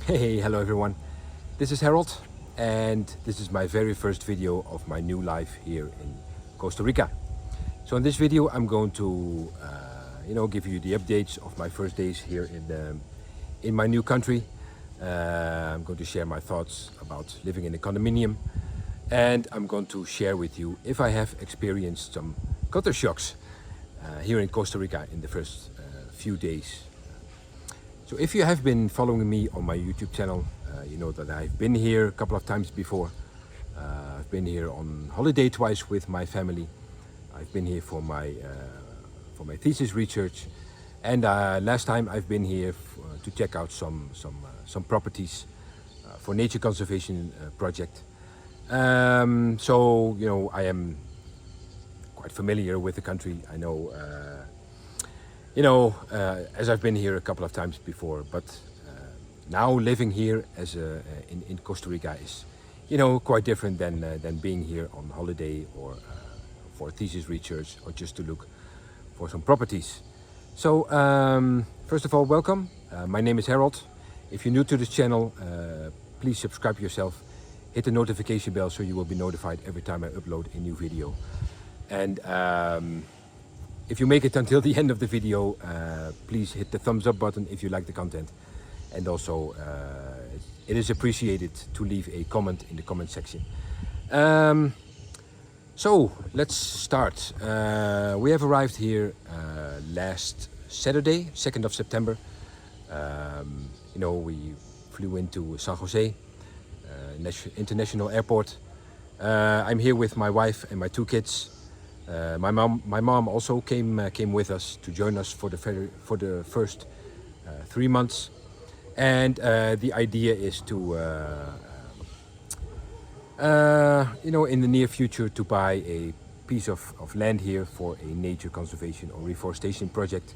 Hey, hello everyone. This is Harold, and this is my very first video of my new life here in Costa Rica. So in this video, I'm going to, give you the updates of my first days here in my new country. I'm going to share my thoughts about living in a condominium, and I'm going to share with you if I have experienced some culture shocks here in Costa Rica in the first few days. So if you have been following me on my YouTube channel, you know that I've been here a couple of times before. I've been here on holiday twice with my family. I've been here for my thesis research, and last time I've been here to check out some properties for nature conservation project. So I am quite familiar with the country. I know. As I've been here a couple of times before, but now living here in Costa Rica is, quite different than being here on holiday or for thesis research or just to look for some properties. So first of all, welcome. My name is Harold. If you're new to this channel, please subscribe yourself. Hit the notification bell so you will be notified every time I upload a new video. And if you make it until the end of the video, please hit the thumbs up button if you like the content. And also, it is appreciated to leave a comment in the comment section. So, let's start. We have arrived here last Saturday, 2nd of September. We flew into San Jose International Airport. I'm here with my wife and my two kids. My mom also came with us to join us for the first 3 months, and the idea is to in the near future to buy a piece of land here for a nature conservation or reforestation project.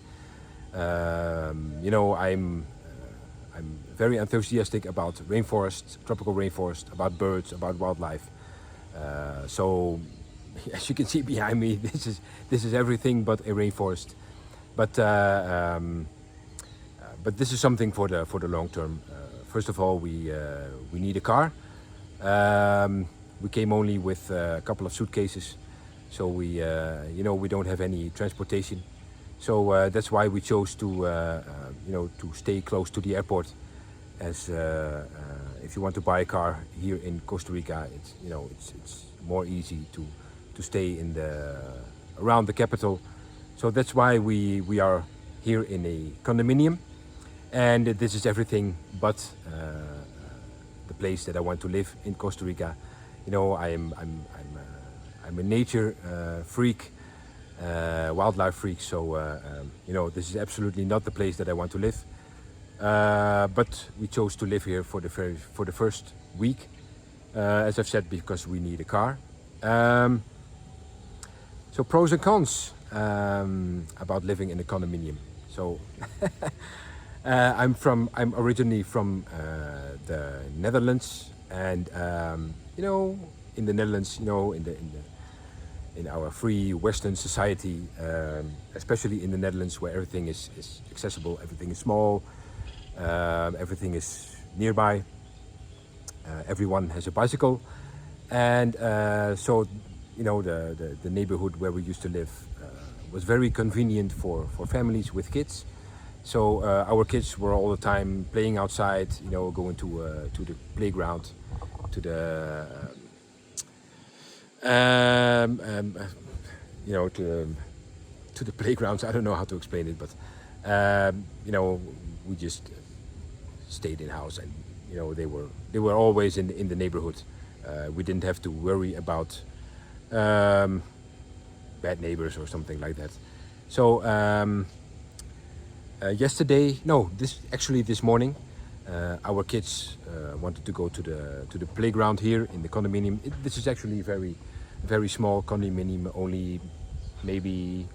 I'm very enthusiastic about rainforests, tropical rainforest, about birds, about wildlife. So as you can see behind me, this is everything but a rainforest. But this is something for the long term. First of all, we need a car. We came only with a couple of suitcases, so we don't have any transportation. So that's why we chose to stay close to the airport. As if you want to buy a car here in Costa Rica, it's more easy to stay around the capital. So that's why we are here in a condominium, and this is everything but the place that I want to live in Costa Rica. I'm a nature freak, wildlife freak. So this is absolutely not the place that I want to live. But we chose to live here for the first week, as I've said, because we need a car. So pros and cons about living in a condominium. So I'm originally from the Netherlands, and in the Netherlands, in our free Western society, especially in the Netherlands, where everything is accessible, everything is small, everything is nearby. Everyone has a bicycle, and so the neighborhood where we used to live was very convenient for families with kids. So our kids were all the time playing outside, going to the playground, to the to the playgrounds. I don't know how to explain it, but we just stayed in house, and they were always in the neighborhood. We didn't have to worry about bad neighbors or something like that. So this morning, our kids wanted to go to the playground here in the condominium. This is actually a very small condominium, only maybe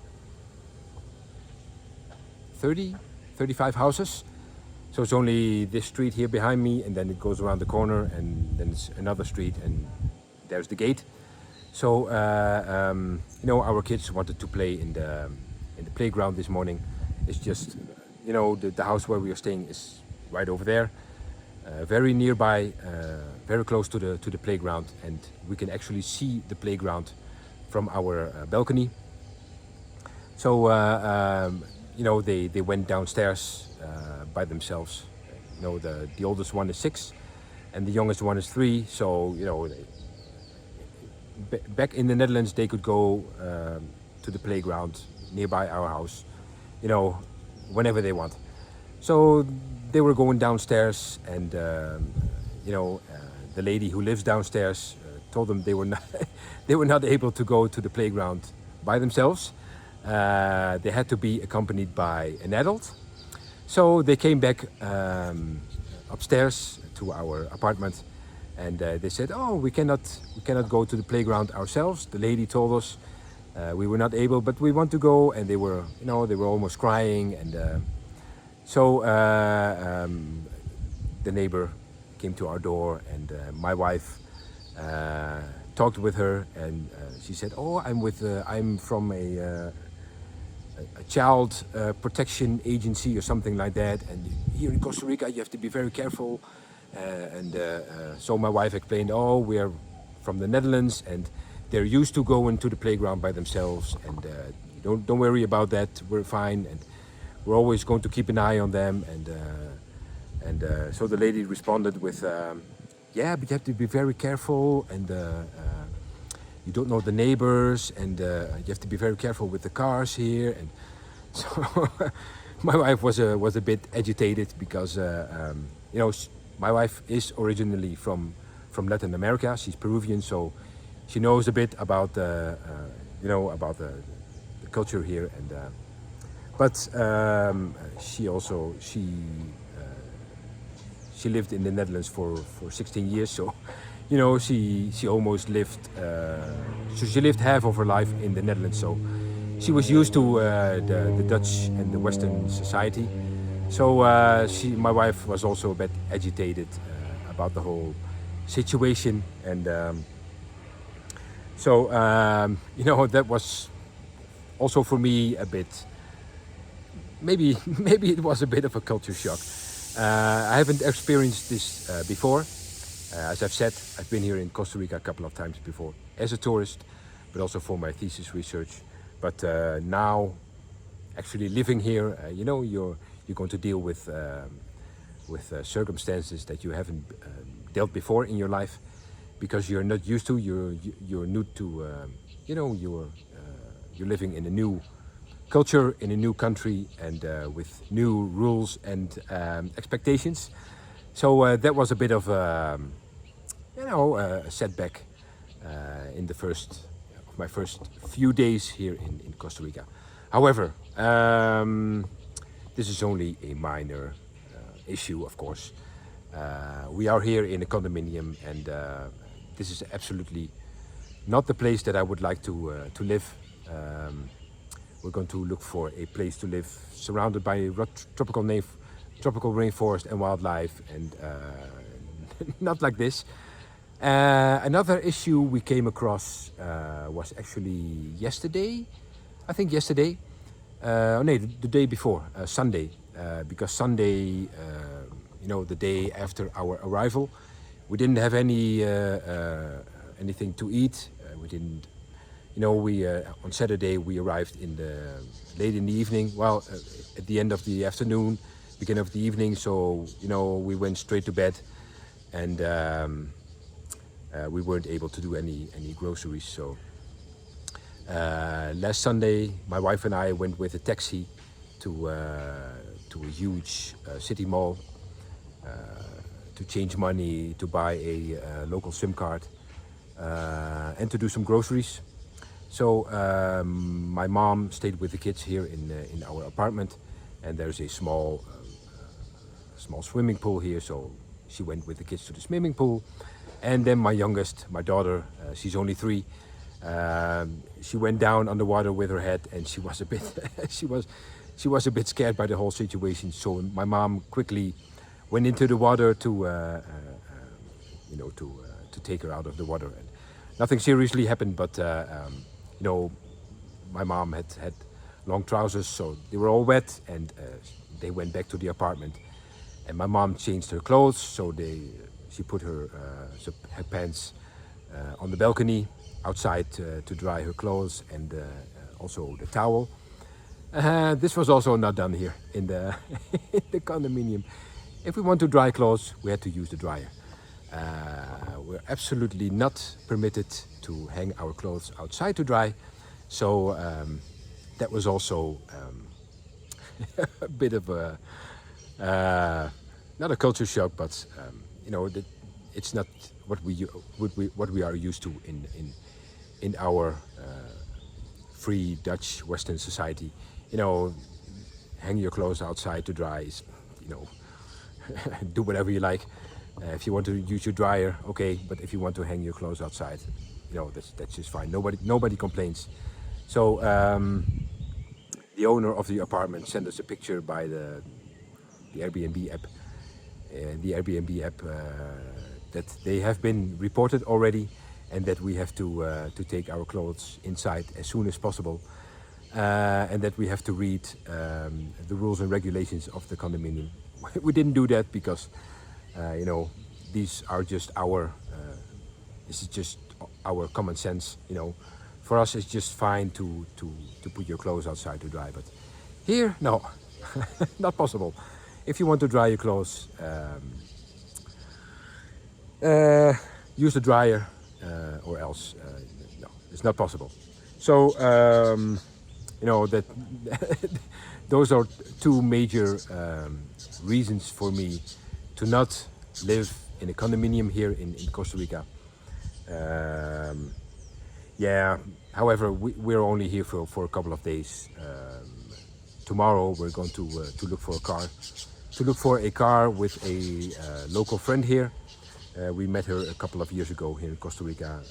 35 houses. So it's only this street here behind me, and then it goes around the corner, and then it's another street, and there's the gate. So our kids wanted to play in the playground this morning. It's just the house where we are staying is right over there. very nearby, very close to the playground, and we can actually see the playground from our balcony. So they went downstairs by themselves. The oldest one is 6, and the youngest one is 3. So back in the Netherlands, they could go to the playground nearby our house, whenever they want. So they were going downstairs, and the lady who lives downstairs told them they were not they were not able to go to the playground by themselves. They had to be accompanied by an adult. So they came back upstairs to our apartment, and they said, "Oh, we cannot go to the playground ourselves. The lady told us we were not able, but we want to go." And they were almost crying, and the neighbor came to our door, and my wife talked with her, and she said, "Oh, I'm from a child protection agency or something like that, and here in Costa Rica you have to be very careful." So my wife explained, "Oh, we are from the Netherlands, and they're used to going to the playground by themselves, and don't worry about that. We're fine, and we're always going to keep an eye on them." And so the lady responded with, "Yeah, but you have to be very careful, and you don't know the neighbors, and you have to be very careful with the cars here." And so my wife was a bit agitated because my wife is originally from Latin America. She's Peruvian, so she knows a bit about the culture here. And but she lived in the Netherlands for 16 years, so she almost lived. So she lived half of her life in the Netherlands, so she was used to the Dutch and the Western society. So my wife was also a bit agitated about the whole situation, and that was also for me a bit. Maybe it was a bit of a culture shock. I haven't experienced this before. As I've said, I've been here in Costa Rica a couple of times before as a tourist, but also for my thesis research. But now, actually living here, you're going to deal with circumstances that you haven't dealt before in your life, because you're not used to. You're new to. You're living in a new culture, in a new country, and with new rules and expectations. So that was a bit of a setback in my first few days here in Costa Rica. However, this is only a minor issue, of course. We are here in a condominium, and this is absolutely not the place that I would like to live. We're going to look for a place to live surrounded by tropical rainforest and wildlife, and not like this. Another issue we came across was actually yesterday. I think yesterday. The day before, Sunday. Because Sunday, the day after our arrival, we didn't have anything to eat. We didn't. On Saturday we arrived late in the evening. Well, at the end of the afternoon, beginning of the evening. So we went straight to bed, and we weren't able to do any groceries. So last Sunday, my wife and I went with a taxi to a huge city mall to change money, to buy a local SIM card, and to do some groceries. So my mom stayed with the kids here in our apartment, and there's a small swimming pool here. So she went with the kids to the swimming pool, and then my youngest, my daughter, she's only 3. She went down underwater with her head, and she was a bit she was a bit scared by the whole situation. So my mom quickly went into the water to take her out of the water. And nothing seriously happened, but my mom had long trousers, so they were all wet, and they went back to the apartment. and my mom changed her clothes. So she put her pants on the balcony outside to dry her clothes, and also the towel. This was also not done here in the in the condominium. If we want to dry clothes, we had to use the dryer. We're absolutely not permitted to hang our clothes outside to dry. So that was also a bit of a not a culture shock, but it's not what we are used to in our free Dutch Western society. Hang your clothes outside to dry is, do whatever you like. If you want to use your dryer, okay, but if you want to hang your clothes outside, that's just fine. Nobody complains. So the owner of the apartment sent us a picture by the Airbnb app. The Airbnb app that they have been reported already, and that we have to take our clothes inside as soon as possible, and that we have to read the rules and regulations of the condominium. We didn't do that because these are just this is just our common sense. For us it's just fine to put your clothes outside to dry, but here, no. Not possible. If you want to dry your clothes, use the dryer, or else no, it's not possible. So that those are two major reasons for me to not live in a condominium here in Costa Rica. However, we're only here for a couple of days. Tomorrow we're going to look for a car with a local friend here. We met her a couple of years ago here in Costa Rica.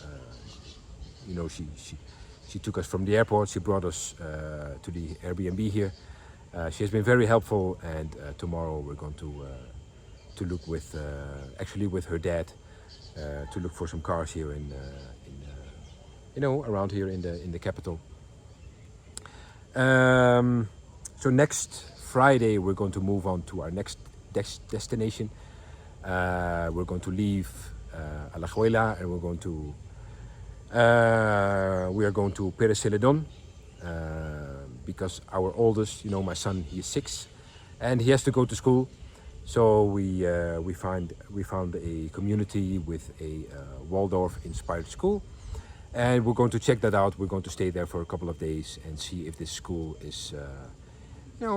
She took us from the airport. She brought us to the Airbnb here. She has been very helpful, and tomorrow we're going to look with her dad to look for some cars here around here in the capital. So next Friday we're going to move on to our next destination. We're going to leave Alajuela, and we are going to Pérez Celedón, because our oldest, my son, he is 6, and he has to go to school. So we found a community with a Waldorf-inspired school, and we're going to check that out. We're going to stay there for a couple of days and see if this school is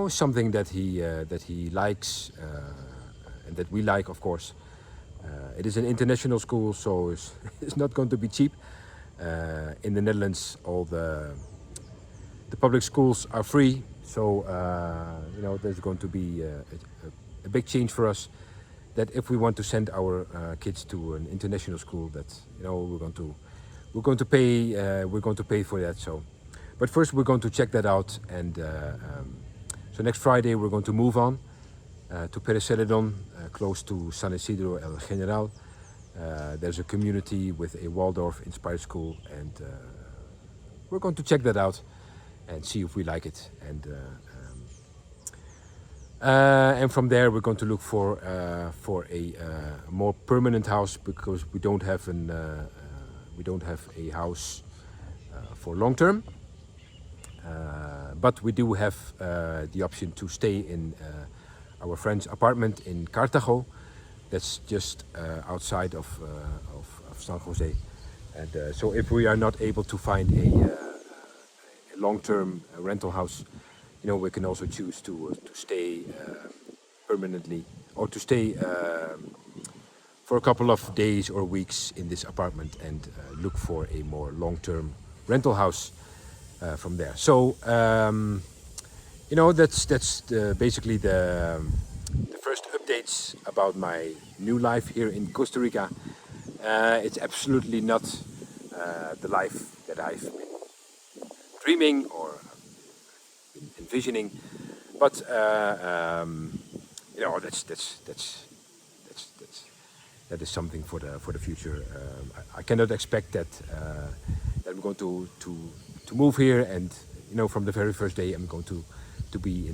something that he likes, and that we like, of course. It is an international school, so it's not going to be cheap. In the Netherlands, all the public schools are free, so there's going to be a big change for us. That if we want to send our kids to an international school, that we're going to pay for that. So, but first we're going to check that out, and so next Friday we're going to move on to Pérez Celedón, close to San Isidro El General. There's a community with a Waldorf-inspired school, and we're going to check that out and see if we like it. And from there we're going to look for a more permanent house, because we don't have a house for long term. But we do have the option to stay in our friend's apartment in Cartago. That's just outside of San Jose. And so if we are not able to find a long-term rental house, we can also choose to stay permanently, or to stay for a couple of days or weeks in this apartment, and look for a more long-term rental house from there. So that's basically the first updates about my new life here in Costa Rica. It's absolutely not the life that I've been dreaming or been envisioning, but that is something for the future. I cannot expect that I'm going to move here, and from the very first day I'm going to to be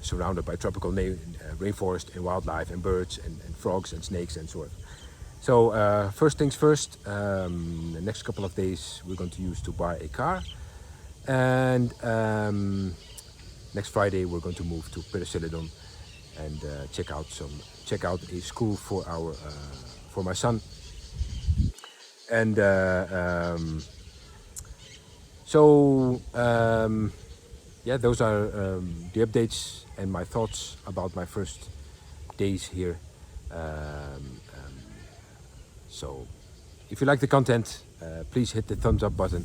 surrounded by tropical rainforest and wildlife and birds and frogs and snakes and so on. So first things first, the next couple of days we're going to use to buy a car, and next Friday we're going to move to Perseledon and check out a school for my son. And yeah, those are the updates and my thoughts about my first days here. So if you like the content, please hit the thumbs up button.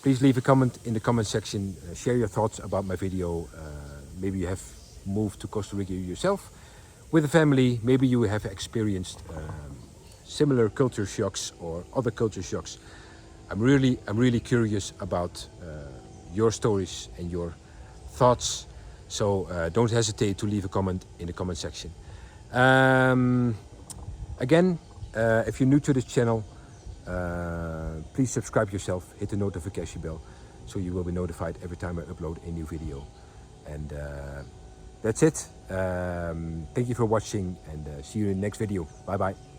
Please leave a comment in the comment section. Share your thoughts about my video. Maybe you have moved to Costa Rica yourself with a family. Maybe you have experienced similar culture shocks or other culture shocks. I'm really curious about your stories and your thoughts. So don't hesitate to leave a comment in the comment section. Again, if you're new to this channel, please subscribe yourself, hit the notification bell, so you will be notified every time I upload a new video. And that's it. Thank you for watching, and see you in the next video. Bye bye.